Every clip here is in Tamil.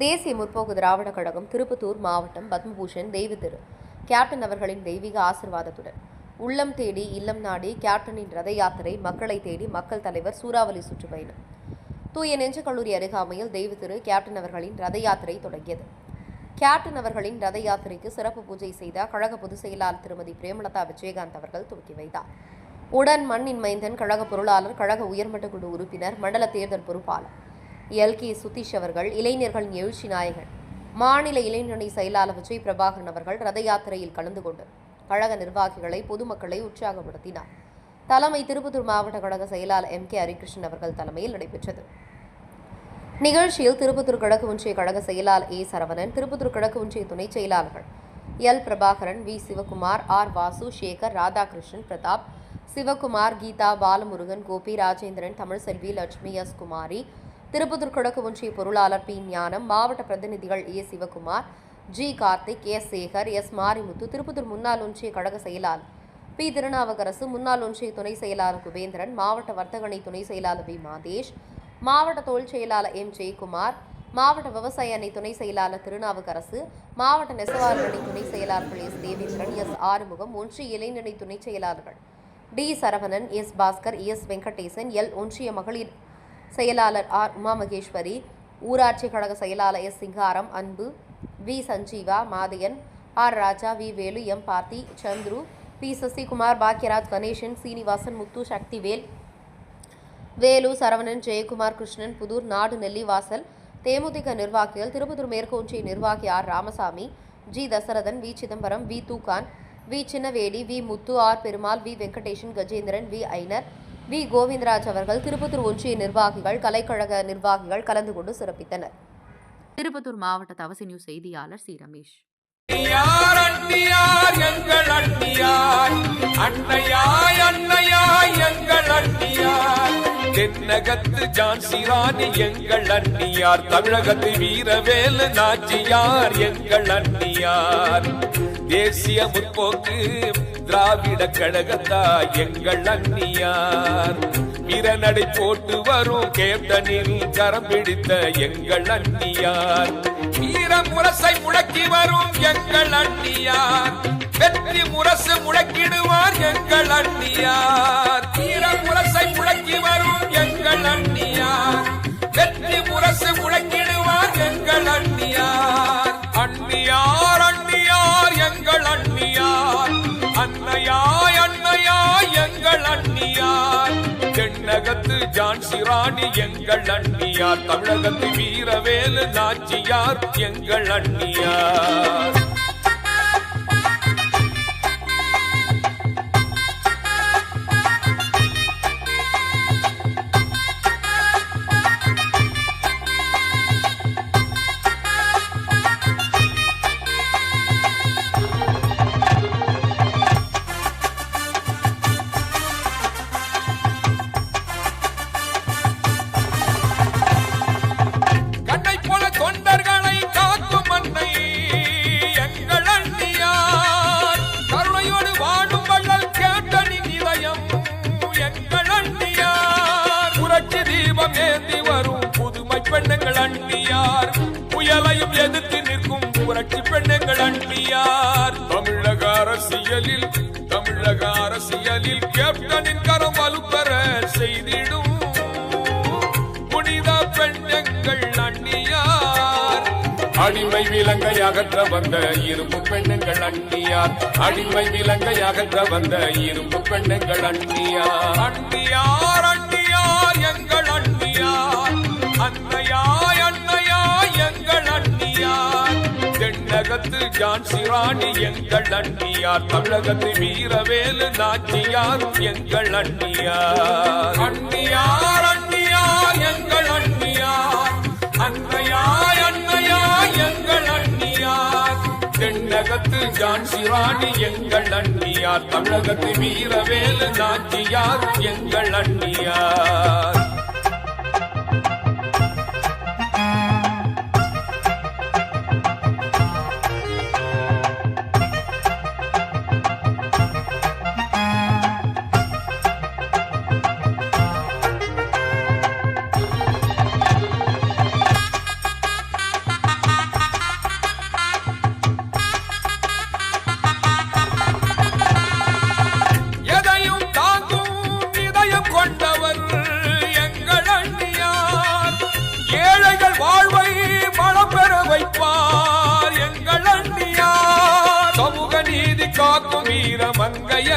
தேசிய முற்போக்கு திராவிட கழகம் திருப்பத்தூர் மாவட்டம் பத்மபூஷன் தெய்வ திரு கேப்டன் அவர்களின் தெய்வீக ஆசிர்வாதத்துடன் உள்ளம் தேடி இல்லம் நாடி கேப்டனின் ரத யாத்திரை மக்களை தேடி மக்கள் தலைவர் சூறாவளி சுற்றுப்பயணம் தூய நெஞ்சு கல்லூரி அருகாமையில் தெய்வ திரு கேப்டன் அவர்களின் ரத யாத்திரை தொடங்கியது. கேப்டன் அவர்களின் ரத யாத்திரைக்கு சிறப்பு பூஜை செய்த கழக பொதுச் செயலாளர் திருமதி பிரேமலதா விஜயகாந்த் அவர்கள் துவக்கி வைத்தார். உடன் மண்ணின் மைந்தன் கழக பொருளாளர், கழக உயர்மட்ட குழு உறுப்பினர், மண்டல தேர்தல் பொறுப்பாளர் எல்.கே. சுதீஷ் அவர்கள், இளைஞர்களின் எழுச்சி நாயகன் மாநில இளைஞரணி செயலாளர் விஜய் பிரபாகரன் அவர்கள் ரத யாத்திரையில் கலந்து கொண்டு கழக நிர்வாகிகளை, பொதுமக்களை உற்சாகப்படுத்தினார். தலைமை திருப்பத்தூர் மாவட்ட கழக செயலாளர் எம்.கே. ஹரிகிருஷ்ணன் அவர்கள் தலைமையில் நடைபெற்றது. நிகழ்ச்சியில் திருப்பத்தூர் கிழக்கு ஒன்றிய கழக செயலாளர் ஏ. சரவணன், திருப்பத்தூர் கிழக்கு ஒன்றிய துணை செயலாளர்கள் L. Prabhakaran, V. Sivakumar, R. Vasu, Sekar, Radhakrishnan, Pratap, Sivakumar, Geetha, Balamurugan, Gopi, Rajendran, Tamilselvi, Lakshmi, S. Kumari, Tirupattur கிழக்கு ஒன்றிய பொருளாளர் பி. ஞானம், மாவட்ட பிரதிநிதிகள் A. Sivakumar, G. Karthik, S. Sekar, S. Marimuthu, Tirupattur முன்னாள் ஒன்றிய கழக செயலாளர் பி. திருநாவுக்கரசு, முன்னாள் ஒன்றிய துணை செயலாளர் குபேந்திரன், மாவட்ட வர்த்தகணி துணை செயலாளர் பி. மாதேஷ், மாவட்ட தொழில் செயலாளர் எம். ஜெயக்குமார், மாவட்ட விவசாய அணி துணை செயலாளர் திருநாவுக்கரசு, மாவட்ட நெசவாளர் அணி துணை செயலாளர்கள் எஸ். தேவேந்திரன், எஸ். ஆறுமுகம், ஒன்றிய இளைஞரணி துணை செயலாளர்கள் T. Saravanan, S. Baskar, S. Venkatesan, L. ஒன்றிய மகளிர் செயலாளர் ஆர். உமா மகேஸ்வரி, ஊராட்சி கழக செயலாளர் S. Singaram, Anbu, V. Sanjeeva, Mathaiyan, R. Raja, V. Velu, M. Parthi, Chandru, P. Sasikumar, Bhagyaraj, Ganesan, Srinivasan, Muthu, Sakthivel, Velu, Saravanan, Jayakumar, Krishnan, Pudur, Nadu, Nellivasal, DMDK நிர்வாகிகள், திருப்பத்தூர் மேற்கு ஒன்றிய நிர்வாகி R. Ramasamy, G. Dasarathan, V. Chidambaram, V. Thugan, V. Chinnavedi, V. Muthu, R. Perumal, V. Venkatesan, Gajendran, V. Ainar, V. Govindaraj அவர்கள், திருப்பத்தூர் ஒன்றிய நிர்வாகிகள், கலைக்கழக நிர்வாகிகள் கலந்து கொண்டு சிறப்பித்தனர். திருப்பத்தூர் மாவட்ட தவசி நியூஸ் செய்தியாளர் சி. ரமேஷ். தென்னகத்து ஜான்சிராணி எங்கள் அண்ணியார், தமிழகத்து வீரவேலு நாச்சியார் எங்கள் அண்ணியார், தேசிய முற்போக்கு திராவிட கழகத்தா எங்கள் அண்ணியார், வீரநடை போட்டு வரும் கேப்டனில் கரம் பிடித்த எங்கள் அண்ணியார், வீர முரசை முழக்கி வரும் எங்கள் அண்ணியார், வெற்றி முரசு முழக்கிடுவார் எங்கள் அண்ணியார், வீர முரசை முழக்கி வரும் எங்கள் அண்ணியார், வெற்றி முரசு முழக்கிடுவார் எங்கள் அண்ணியார், அண்ணியார் அண்ணியார் எங்கள் அண்ணியார், அன்னையாய் அன்னையாய் எங்கள் அண்ணியார், தென்னகத்து ஜான்சிராணி எங்கள் அண்ணியார், தமிழகத்து வீரவேலு நாச்சியார் எங்கள் அண்ணியார். பெண்ணுங்கள் அண்ணியார், புயலையும் எதிர்த்து நிற்கும் புரட்சி பெண்ணுங்கள் அண்ணியார், தமிழக அரசியலில் கேப்டனின் கரம் வலுப்பெற செய்திடும் புனித பெண்ணுங்கள் அண்ணியார், அடிமை விலங்கை அகற்ற வந்த இரும்பு பெண்ணுங்கள் அண்ணியார், அடிமை விலங்கை அகற்ற வந்த இரும்பு பெண்ணுங்கள் அண்ணியார், அண்ணியார் அண்ணியார் எங்கள் அண்ணியார், அன்னையாய் அன்னையாய் எங்கள் அண்ணியார், தென்னகத்து ஜான்சிராணி எங்கள் அண்ணியார், தமிழகத்து வீரவேலு நாச்சியார் எங்கள் அண்ணியார், அண்ணியார் அண்ணியார் எங்கள் அண்ணியார், அன்னையாய் அன்னையாய் எங்கள் அண்ணியார், தென்னகத்து ஜான்சிராணி எங்கள் அண்ணியார், தமிழகத்து வீரவேலு நாச்சியார் எங்கள் அண்ணியார்.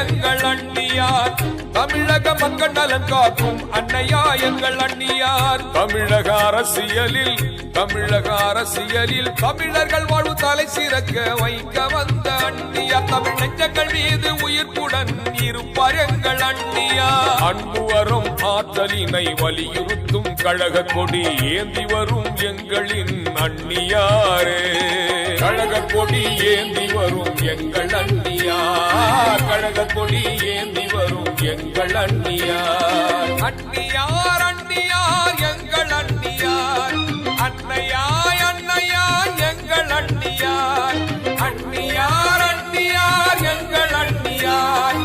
எங்கள் அண்ணியார். தமிழக மக்கள் நலன் காக்கும் அன்னையா எங்கள் அண்ணியார். தமிழக அரசியலில் தமிழர்கள் வாழ்வு தலை சிறக்க வைக்க வந்த அண்ணியார். தமிழ் நெஞ்சங்கள் மீது உயிர்ப்புடன் இருப்பார் எங்கள் அண்ணியார். அன்பு வரும் ஆற்றலினை வலியுறுத்தும் கழக கொடி ஏந்தி வரும் எங்களின் அண்ணியாரே. கழக கொடி ஏந்தி வரும் எங்கள் அண்ணியார். கழக கொடி ஏந்தி வரும் எங்கள் அண்ணியார். அண்ணியார் அண்ணியார் எங்கள் அண்ணியார். அன்னையாய் அன்னையாய் எங்கள் அண்ணியார். அண்ணியார் அண்ணியார் எங்கள் அண்ணியார்.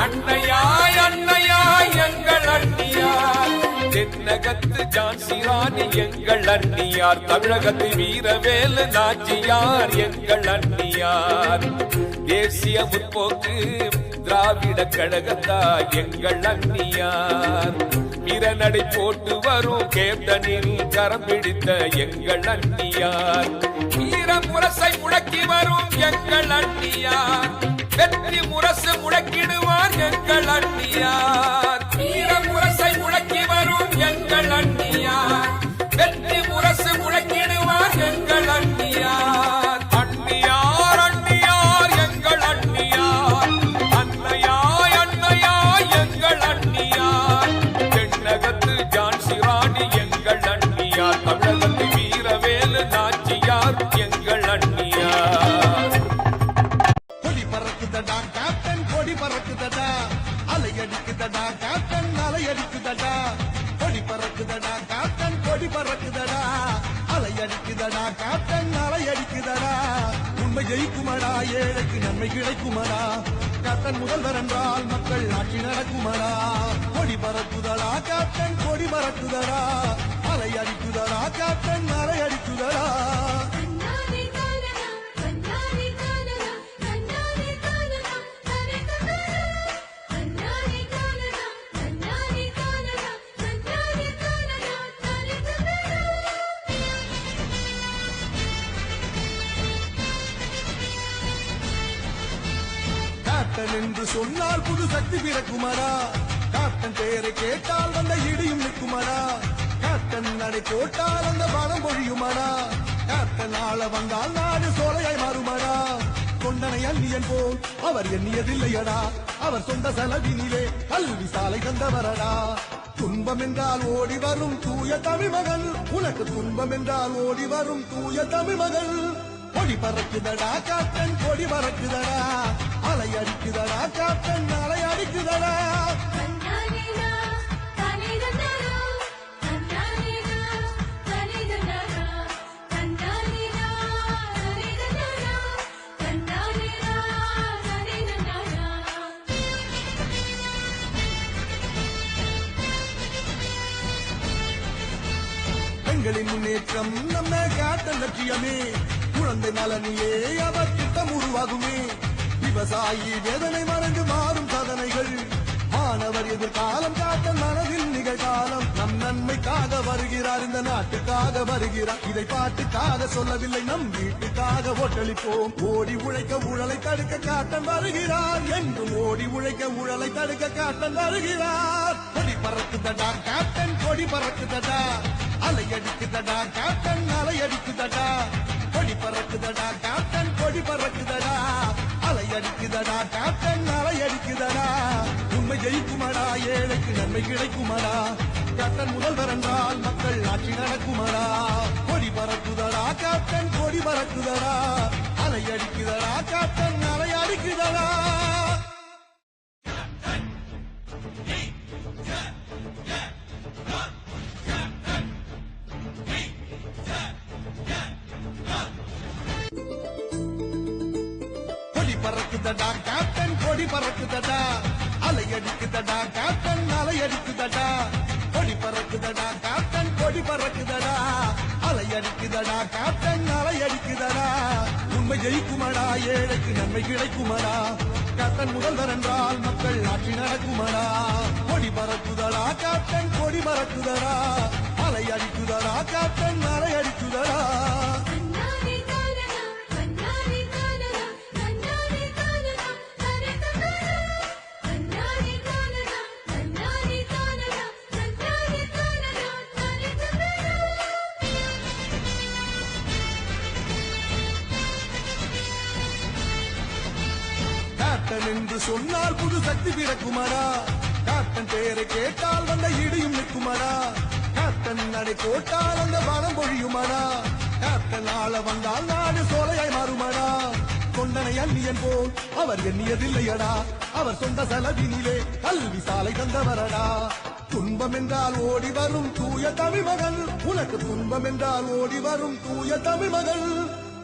அன்னையாய் அன்னையாய் எங்கள் அண்ணியார். தென்னகத்து ஜான்சி ராணி எங்கள் அண்ணியார். தமிழகத்து வீரவேலு நாச்சியார் எங்கள் அண்ணியார். தேசிய முற்போக்கு திராவிட கழகத்தா எங்கள் அண்ணியார். வீரநடை போட்டு வரும் கேப்டனில் கரம் பிடித்த எங்கள் அண்ணியார். வீர முரசை முழக்கி வரும் எங்கள் அண்ணியார். வெற்றி முரசு முழக்கிடுவார் எங்கள் அண்ணியார். வீர முரசை முழக்கி வரும் எங்கள் அண்ணியார். வெற்றி முரசு முழக்கிடுவார் எங்கள் அண்ணியார். அண்ணியார் அண்ணியார் எங்கள் அண்ணியார். அன்னையாய் அன்னையாய் எங்கள் அண்ணியார். தென்னகத்து ஜான்சி ராணி எங்கள் அண்ணியார். தமிழகத்து வீரவேலு நாச்சியார் எங்கள் அண்ணியார். கொடி பறக்குதடா கேப்டன் கொடி பறக்குதடா. அலை அடிக்குதடா கேப்டன் அலை அடிக்குதடா. கொடி பறக்குதடா கேப்டன் கொடி பறக்குதடா. அலை அடிக்குதடா கேப்டன் அலை அடிக்குதடா. உண்மை ஜெயிக்குமடா ஏழைக்கு நன்மை கிடைக்குமடா. கேப்டன் முதல்வர் என்றால் மக்கள் ஆட்சி நடக்குமடா. கொடி பறக்குதடா கேப்டன் கொடி பறக்குதடா. அலை அடிக்குதடா கேப்டன் அலை அடிக்குதடா. கேப்டன் என்று சொன்னால் புது சக்தி பிறக்குமடா. கேப்டன் பெயரை கேட்டால் வந்த இடியும் நிற்குமடா. கேப்டன் நடை போட்டால் அந்த பலம் பொழியுமடா. கேப்டன் ஆள வந்தால் நாடு சோலையாய் மாறுமடா. தொண்டனை அந்நியன் போல் அவர் எண்ணியதில்லையடா. அவர் சொந்த செலவினிலே கல்வி சாலை தந்தவரடா. துன்பம் என்றால் ஓடி வரும் தூய தமிழ் மகள். உனக்கு துன்பம் என்றால் ஓடி வரும் தூய தமிழ் மகள். கொடி பறக்குதடா கேப்டன் கொடி பறக்குதடா. அலை அடிக்குதடா கேப்டன் அலை அடிக்குதடா. பெண்களின் முன்னேற்றம் நம்ம கேப்டன் லட்சியமே. குழந்தை நலனிலே அவர் திட்டம் உருவாகுமே. விவசாயி வேதனை மறந்து மாறும் சாதனைகள். மாணவர் எதிர்காலம் கேப்டன் மனதில் நிகழ்காலம். நம் நன்மைக்காக வருகிறார் இந்த நாட்டுக்காக வருகிறார். இதை பாட்டுக்காக சொல்லவில்லை நம் வீட்டுக்காக ஓட்டளிப்போம். ஓடி உழைக்க ஊழலை தடுக்க கேப்டன் வருகிறார். என்றும் ஓடி உழைக்க ஊழலை தடுக்க கேப்டன் வருகிறார். கொடி பறக்குதடா கேப்டன் கொடி பறக்குதடா. அலை அடிக்குதடா கேப்டன் அலை அடிக்குதடா. கொடி பறக்குதடா கேப்டன் கொடி பறக்குதடா. அலை அடிக்குதடா கேப்டன் அலை அடிக்குதடா. உண்மை ஜெயிக்குமடா ஏழைக்கு நன்மை கிடைக்குமடா. கேப்டன் முதல்வர் என்றால் மக்கள் ஆட்சி நடக்குமடா. கொடி பறக்குதடா கேப்டன் கொடி பறக்குதடா. அலை அடிக்குதடா கேப்டன் அலை அடிக்குதடா. பறக்குதடா கேப்டன் கொடி பறக்குதடா. அலை அடிக்குதடா கேப்டன் அலை அடிக்குதடா. கொடி பறக்குதடா கேப்டன் கொடி பறக்குதடா. அலை அடிக்குதடா கேப்டன் அலை அடிக்குதடா. உண்மை ஜெயிக்குமடா ஏழைக்கு நன்மை கிடைக்குமடா. கேப்டன் முதல்வர் என்றால் மக்கள் ஆட்சி நடக்குமடா. கொடி பறக்குதடா கேப்டன் கொடி பறக்குதடா. அலை அடிக்குதடா கேப்டன் அலை அடிக்குதடா. கேப்டன் என்று சொன்னால் புது சக்தி பிறக்குமடா கேப்டன் பெயரை கேட்டால் வந்த இடியும் நிற்குமடா கேப்டன் நடை போட்டால் அந்த வனம் பொழியுமடா கேப்டன் ஆள வந்தால் நாடு சோலையாய் மாறுமடா கொண்டனை அந்நியன் போல் அவர் எண்ணியதில்லையடா அவர் சொந்த செலவினிலே கல்வி சாலை தந்தவரடா துன்பம் என்றால் ஓடி வரும் தூய தமிழ் மகள் உனக்கு துன்பம் என்றால் ஓடி வரும் தூய தமிழ் மகள்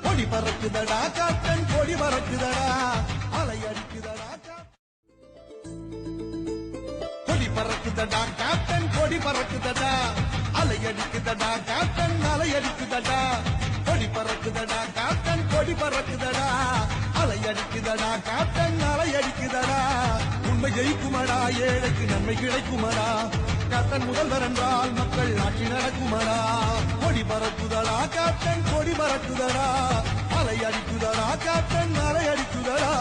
கொடி பறக்குதடா கேப்டன் கொடி பறக்குதடா அலை அடிக்குதடா கொடி பறக்குதடா கேப்டன் கொடி பறக்குதடா அலை அடிக்குதடா கேப்டன் அலை அடிக்குதடா கொடி பறக்குதடா கேப்டன் கொடி பறக்குதடா அலை அடிக்குதடா கேப்டன் அலை அடிக்குதடா உண்மை ஜெயிக்குமடா ஏழைக்கு நன்மை கிடைக்குமடா கேப்டன் முதல்வர் என்றால் மக்கள் ஆட்சி நடக்குமடா கொடி பறக்குதடா கேப்டன் கொடி பறக்குதடா அலை அடிக்குதடா கேப்டன் அலை அடிக்குதடா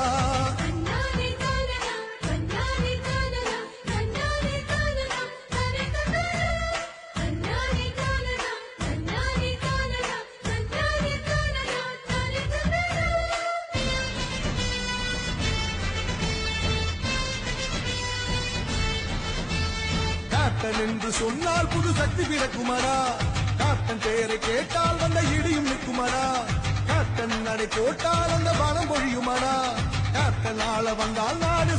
கேப்டன் என்று சொன்னால் புது சக்தி பிறக்குமடா கேப்டன் பெயரை கேட்டால் வந்த இடியும் நிற்குமடா கேப்டன் நடை போட்டால் அந்த வனம் பொழியுமடா கேப்டன் ஆள வந்தால் நாடு